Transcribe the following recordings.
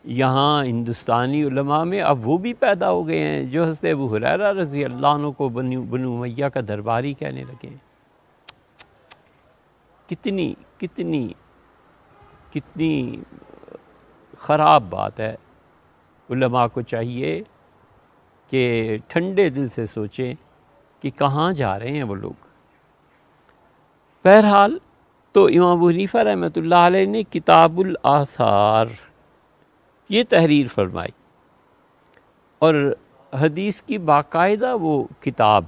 یہاں ہندوستانی علماء میں اب وہ بھی پیدا ہو گئے ہیں جو حضرت ابو ہریرہ رضی اللہ عنہ کو بنو امیہ کا درباری کہنے لگے ہیں۔ کتنی کتنی کتنی خراب بات ہے۔ علماء کو چاہیے کہ ٹھنڈے دل سے سوچیں کہ کہاں جا رہے ہیں وہ لوگ۔ بہرحال تو امام ابو حنیفہ رحمۃ اللہ علیہ نے کتاب الآثار یہ تحریر فرمائی، اور حدیث کی باقاعدہ وہ کتاب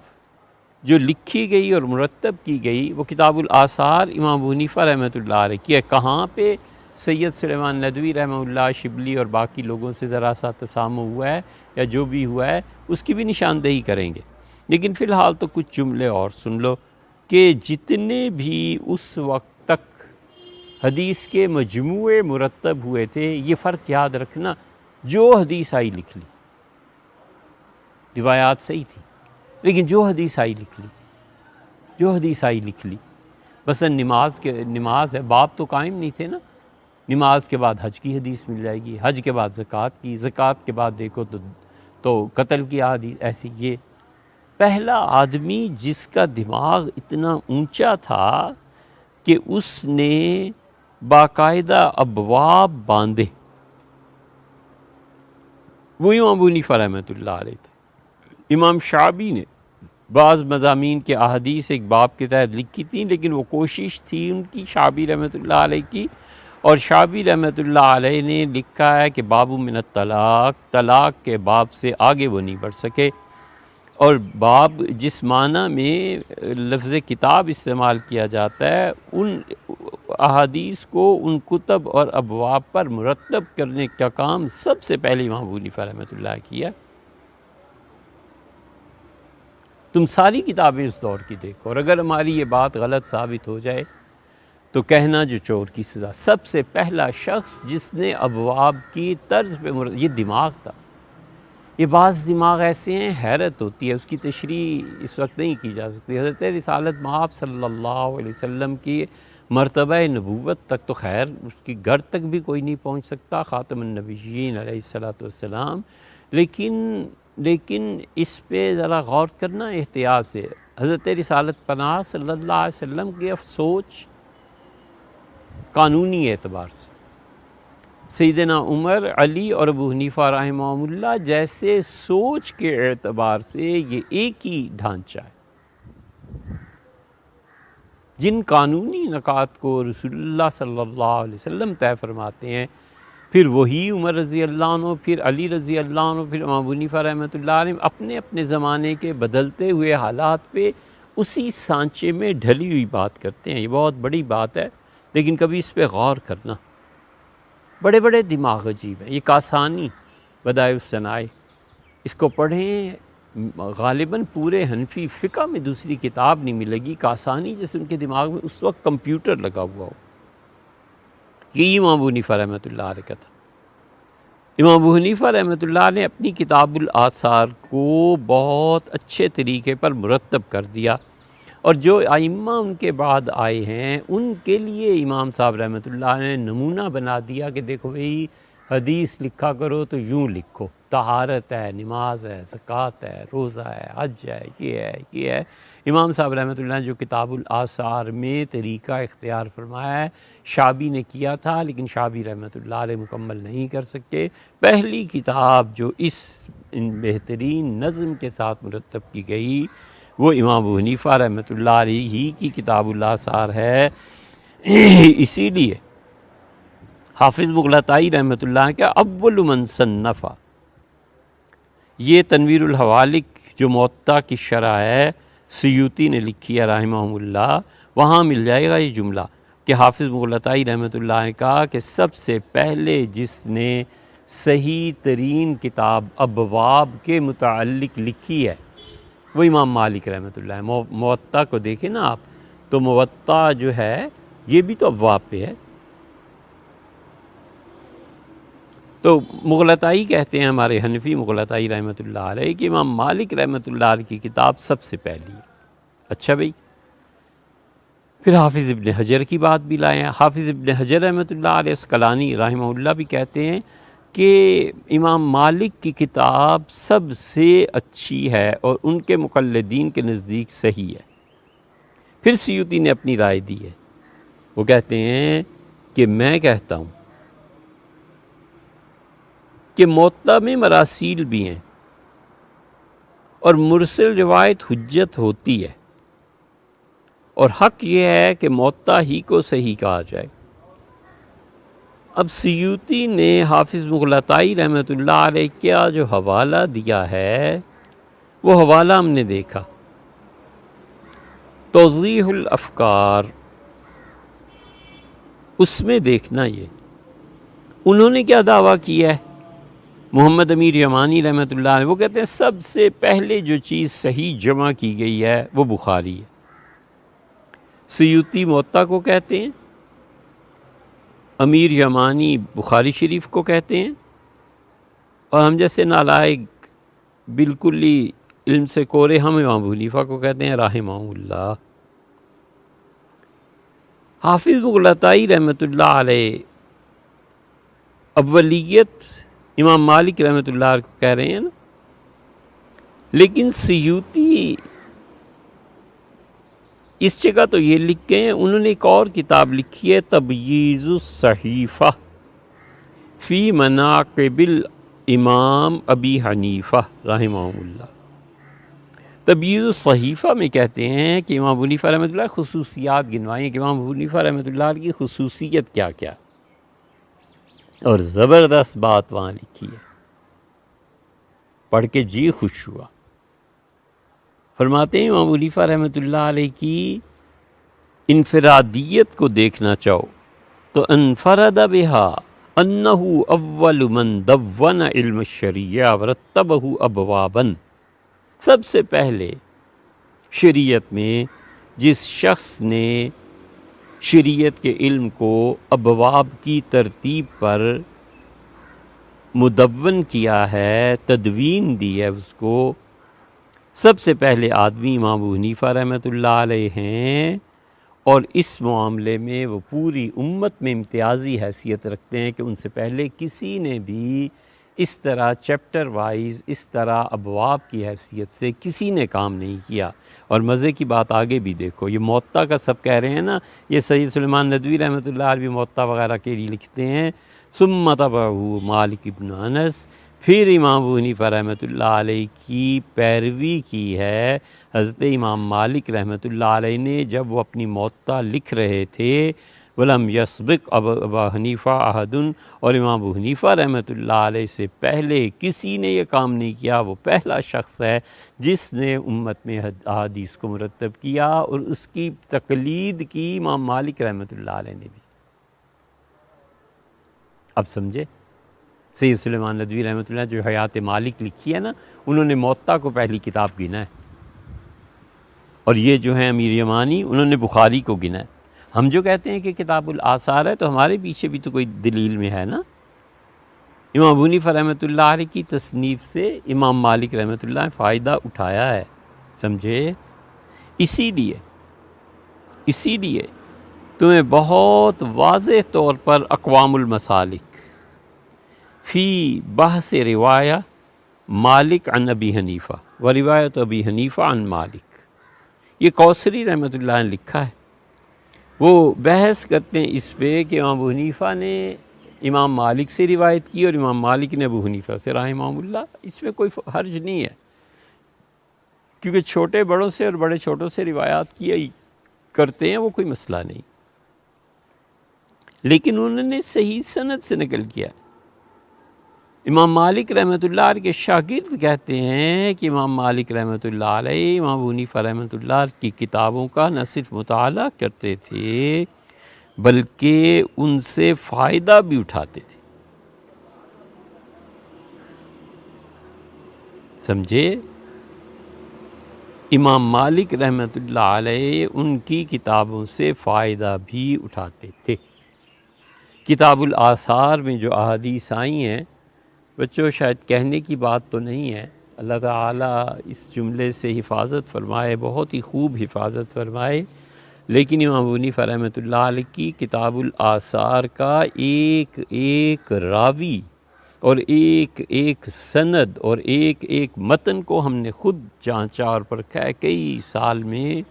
جو لکھی گئی اور مرتب کی گئی، وہ کتاب الآثار امام ابو حنیفہ رحمۃ اللہ علیہ کی ہے۔ کہاں پہ سید سلیمان ندوی رحمہ اللہ، شبلی اور باقی لوگوں سے ذرا سا تسامح ہوا ہے یا جو بھی ہوا ہے اس کی بھی نشاندہی کریں گے، لیکن فی الحال تو کچھ جملے اور سن لو کہ جتنے بھی اس وقت تک حدیث کے مجموعے مرتب ہوئے تھے، یہ فرق یاد رکھنا، جو حدیث آئی لکھ لی، روایات صحیح تھی لیکن جو حدیث آئی لکھ لی، جو حدیث آئی لکھ لی۔ مثلا نماز ہے، باب تو قائم نہیں تھے نا، نماز کے بعد حج کی حدیث مل جائے گی، حج کے بعد زکوٰۃ کی، زکوٰۃ کے بعد دیکھو تو قتل کی حدیث، ایسی۔ یہ پہلا آدمی جس کا دماغ اتنا اونچا تھا کہ اس نے باقاعدہ ابواب باندھے، وہ امام ابو حنیفہ رحمۃ اللہ علیہ تھے۔ امام شعبی نے بعض مضامین کے احادیث ایک باب کے تحت لکھی تھیں، لیکن وہ کوشش تھی ان کی، شعبی رحمۃ اللہ علیہ کی، اور شعبی رحمۃ اللہ علیہ نے لکھا ہے کہ باب من الطلاق، طلاق کے باب سے آگے وہ نہیں بڑھ سکے، اور باب جس معنی میں لفظ کتاب استعمال کیا جاتا ہے، ان احادیث کو ان کتب اور ابواب پر مرتب کرنے کا کام سب سے پہلے امام ابو حنیفہ رحمۃ اللہ کیا۔ تم ساری کتابیں اس دور کی دیکھو، اور اگر ہماری یہ بات غلط ثابت ہو جائے تو کہنا جو چور کی سزا۔ سب سے پہلا شخص جس نے ابواب کی طرز پہ یہ دماغ تھا۔ یہ بعض دماغ ایسے ہیں، حیرت ہوتی ہے، اس کی تشریح اس وقت نہیں کی جا سکتی۔ حضرت رسالت مآب صلی اللہ علیہ وسلم کی مرتبہ نبوت تک تو خیر اس کی گھر تک بھی کوئی نہیں پہنچ سکتا، خاتم النبیین علیہ الصلوۃ والسلام، لیکن اس پہ ذرا غور کرنا احتیاط سے۔ حضرت رسالت پناہ صلی اللہ علیہ وسلم کی سوچ قانونی اعتبار سے، سیدنا عمر، علی اور ابو حنیفہ رحمہم اللہ جیسے سوچ کے اعتبار سے یہ ایک ہی ڈھانچہ ہے۔ جن قانونی نکات کو رسول اللہ صلی اللہ علیہ وسلم طے فرماتے ہیں، پھر وہی عمر رضی اللہ عنہ، پھر علی رضی اللہ عنہ، پھر امام ابو حنیفہ رحمۃ اللہ علیہ اپنے اپنے زمانے کے بدلتے ہوئے حالات پہ اسی سانچے میں ڈھلی ہوئی بات کرتے ہیں۔ یہ بہت بڑی بات ہے، لیکن کبھی اس پہ غور کرنا۔ بڑے بڑے دماغ عجیب ہیں۔ یہ کاسانی بدائع الصنائع، اس کو پڑھیں، غالباً پورے حنفی فقہ میں دوسری کتاب نہیں ملے گی کاسانی جیسے ان کے دماغ میں اس وقت کمپیوٹر لگا ہوا ہو۔ یہی امام ابو حنیفہ رحمۃ اللہ علیہ کا تھا۔ امام ابو حنیفہ رحمۃ اللہ نے اپنی کتاب الآثار کو بہت اچھے طریقے پر مرتب کر دیا، اور جو ائمہ ان کے بعد آئے ہیں ان کے لیے امام صاحب رحمۃ اللہ نے نمونہ بنا دیا کہ دیکھو بھئی حدیث لکھا کرو تو یوں لکھو، طہارت ہے، نماز ہے، زکوٰۃ ہے، روزہ ہے، حج ہے، یہ ہے۔ امام صاحب رحمۃ اللہ نے جو کتاب الآثار میں طریقہ اختیار فرمایا ہے، شعبی نے کیا تھا لیکن شعبی رحمۃ اللہ علیہ مکمل نہیں کر سکے۔ پہلی کتاب جو اس بہترین نظم کے ساتھ مرتب کی گئی وہ امام ابو حنیفہ رحمۃ اللہ علیہ ہی کی کتاب الآثار ہے۔ اسی لیے حافظ مغلطائی رحمۃ اللہ کا اول من صنفا، یہ تنویر الحوالق جو موطا کی شرح ہے سیوطی نے لکھی ہے رحمہ اللہ، وہاں مل جائے گا یہ جملہ کہ حافظ مغلطائی رحمۃ اللہ نے کہا کہ سب سے پہلے جس نے صحیح ترین کتاب ابواب کے متعلق لکھی ہے وہ امام مالک رحمۃ اللہ ہے۔ موطا کو دیکھیں نا آپ، تو موطا جو ہے یہ بھی تو ابواب پہ ہے۔ تو مغلطائی کہتے ہیں ہمارے حنفی مغلطائی رحمۃ اللہ علیہ کہ امام مالک رحمۃ اللہ علیہ کی کتاب سب سے پہلی ہے۔ اچھا بھئی، پھر حافظ ابن حجر کی بات بھی لائے ہیں۔ حافظ ابن حجر رحمۃ اللہ علیہ عسقلانی رحمہ اللہ بھی کہتے ہیں کہ امام مالک کی کتاب سب سے اچھی ہے اور ان کے مقلدین کے نزدیک صحیح ہے۔ پھر سیوطی نے اپنی رائے دی ہے، وہ کہتے ہیں کہ میں کہتا ہوں کہ موطا میں مراسیل بھی ہیں اور مرسل روایت حجت ہوتی ہے، اور حق یہ ہے کہ موطا ہی کو صحیح کہا جائے۔ اب سیوطی نے حافظ مغلطائی رحمۃ اللہ علیہ کا جو حوالہ دیا ہے وہ حوالہ ہم نے دیکھا، توضیح الافکار، اس میں دیکھنا یہ انہوں نے کیا دعویٰ کیا ہے۔ محمد امیر یمانی رحمۃ اللہ علیہ وہ کہتے ہیں سب سے پہلے جو چیز صحیح جمع کی گئی ہے وہ بخاری ہے۔ سیوطی موطا کو کہتے ہیں، امیر یمانی بخاری شریف کو کہتے ہیں، اور ہم جیسے نالائق بالکل ہی علم سے کورے ہم امام ابو حنیفہ کو کہتے ہیں رحمہ اللہ۔ حافظ مغلطائی رحمۃ اللہ علیہ اولیت امام مالک رحمۃ اللہ علیہ کو کہہ رہے ہیں نا، لیکن سیوطی اس جگہ تو یہ لکھ گئے ہیں، انہوں نے ایک اور کتاب لکھی ہے تبییض الصحیفہ فی مناقب الامام ابی حنیفہ رحمہ اللہ۔ تبییض الصحیفہ میں کہتے ہیں کہ امام ابو حنیفہ رحمۃ اللہ خصوصیات گنوائی ہیں کہ امام ابو حنیفہ رحمۃ اللہ علیہ کی خصوصیت کیا کیا، اور زبردست بات وہاں لکھی ہے، پڑھ کے جی خوش ہوا۔ فرماتے ہیں امام ابو حنیفہ رحمۃ اللہ علیہ کی انفرادیت کو دیکھنا چاہو تو انفرد بہا انہ اول من دون علم الشریعہ ورتبہ ابوابا، سب سے پہلے شریعت میں جس شخص نے شریعت کے علم کو ابواب کی ترتیب پر مدون کیا ہے، تدوین دی ہے اس کو، سب سے پہلے آدمی امام ابو حنیفہ رحمۃ اللہ علیہ ہیں، اور اس معاملے میں وہ پوری امت میں امتیازی حیثیت رکھتے ہیں کہ ان سے پہلے کسی نے بھی اس طرح چیپٹر وائز، اس طرح ابواب کی حیثیت سے کسی نے کام نہیں کیا۔ اور مزے کی بات آگے بھی دیکھو، یہ موطا کا سب کہہ رہے ہیں نا، یہ سید سلیمان ندوی رحمۃ اللہ علیہ بھی موطا وغیرہ کے لیے لکھتے ہیں، ثم تبعہ مالک ابن انس، پھر امام ابو حنیفہ رحمۃ اللہ علیہ کی پیروی کی ہے حضرت امام مالک رحمۃ اللہ علیہ نے جب وہ اپنی موطا لکھ رہے تھے۔ ولم یسبق ابا حنیفہ احد، اور امام ابو حنیفہ رحمۃ اللہ علیہ سے پہلے کسی نے یہ کام نہیں کیا، وہ پہلا شخص ہے جس نے امت میں احادیث کو مرتب کیا، اور اس کی تقلید کی امام مالک رحمۃ اللہ علیہ نے بھی۔ اب سمجھے، سید سلیمان ندوی رحمۃ اللہ جو حیات مالک لکھی ہے نا، انہوں نے موطا کو پہلی کتاب گنا ہے، اور یہ جو ہیں امیر یمانی انہوں نے بخاری کو گنا ہے۔ ہم جو کہتے ہیں کہ کتاب الآثار ہے تو ہمارے پیچھے بھی تو کوئی دلیل میں ہے نا۔ امام ابو حنیفہ رحمۃ اللہ علیہ کی تصنیف سے امام مالک رحمۃ اللہ نے فائدہ اٹھایا ہے، سمجھے؟ اسی لیے تمہیں بہت واضح طور پر اقوام المسالک فی بحث روایہ مالک عن ابی حنیفہ و روایت ابی حنیفہ عن مالک، یہ کوثری رحمۃ اللہ نے لکھا ہے، وہ بحث کرتے ہیں اس پہ کہ امام ابو حنیفہ نے امام مالک سے روایت کی اور امام مالک نے ابو حنیفہ سے، رحمہ اللہ۔ اس میں کوئی حرج نہیں ہے، کیونکہ چھوٹے بڑوں سے اور بڑے چھوٹوں سے روایات کیا ہی کرتے ہیں، وہ کوئی مسئلہ نہیں، لیکن انہوں نے صحیح سند سے نقل کیا۔ امام مالک رحمۃ اللہ علیہ کے شاگرد کہتے ہیں کہ امام مالک رحمۃ اللہ علیہ امام ابو حنیفہ رحمۃ اللہ کی کتابوں کا نہ صرف مطالعہ کرتے تھے بلکہ ان سے فائدہ بھی اٹھاتے تھے، سمجھے؟ امام مالک رحمۃ اللہ علیہ ان کی کتابوں سے فائدہ بھی اٹھاتے تھے۔ کتاب الآثار میں جو احادیث آئی ہیں، بچوں شاید کہنے کی بات تو نہیں ہے، اللہ تعالیٰ اس جملے سے حفاظت فرمائے، بہت ہی خوب حفاظت فرمائے، لیکن امام ابو حنیفہ رحمۃ اللہ علیہ کی کتاب الآثار کا ایک ایک راوی اور ایک ایک سند اور ایک ایک متن کو ہم نے خود جانچا اور پرکھا ہے. کئی سال میں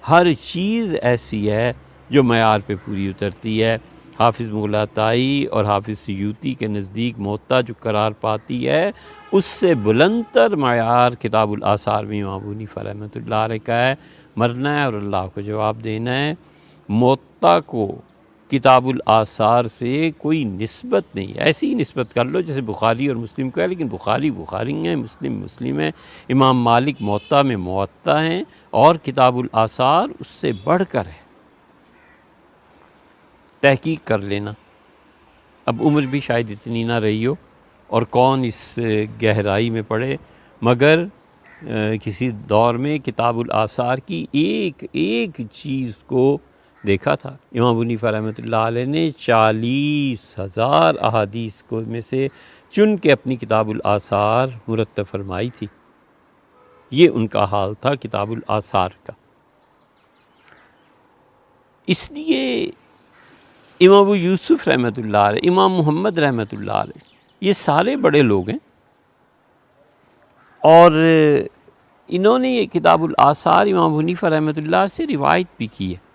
ہر چیز ایسی ہے جو معیار پہ پوری اترتی ہے. حافظ مغل عطائی اور حافظ سیوطی کے نزدیک موطا جو قرار پاتی ہے اس سے بلند تر معیار کتاب الآثار میں امام ابو حنیفہ رحمۃ اللہ علیہ کا ہے. مرنا ہے اور اللہ کو جواب دینا ہے. موطا کو کتاب الآثار سے کوئی نسبت نہیں ہے. ایسی ہی نسبت کر لو جیسے بخاری اور مسلم کا ہے، لیکن بخاری بخاری ہیں، مسلم مسلم ہے. امام مالک موطا میں موطا ہیں اور کتاب الآثار اس سے بڑھ کر ہے. تحقیق کر لینا. اب عمر بھی شاید اتنی نہ رہی ہو اور کون اس گہرائی میں پڑھے، مگر کسی دور میں کتاب الآثار کی ایک ایک چیز کو دیکھا تھا. امام ابو حنیفہ رحمۃ اللہ علیہ نے 40,000 احادیث کو میں سے چن کے اپنی کتاب الآثار مرتب فرمائی تھی. یہ ان کا حال تھا کتاب الآثار کا. اس لیے امام ابو یوسف رحمۃ اللہ علیہ، امام محمد رحمۃ اللہ علیہ، یہ سارے بڑے لوگ ہیں اور انہوں نے یہ کتاب الآثار امام ابو حنیفہ رحمۃ اللہ سے روایت بھی کی ہے.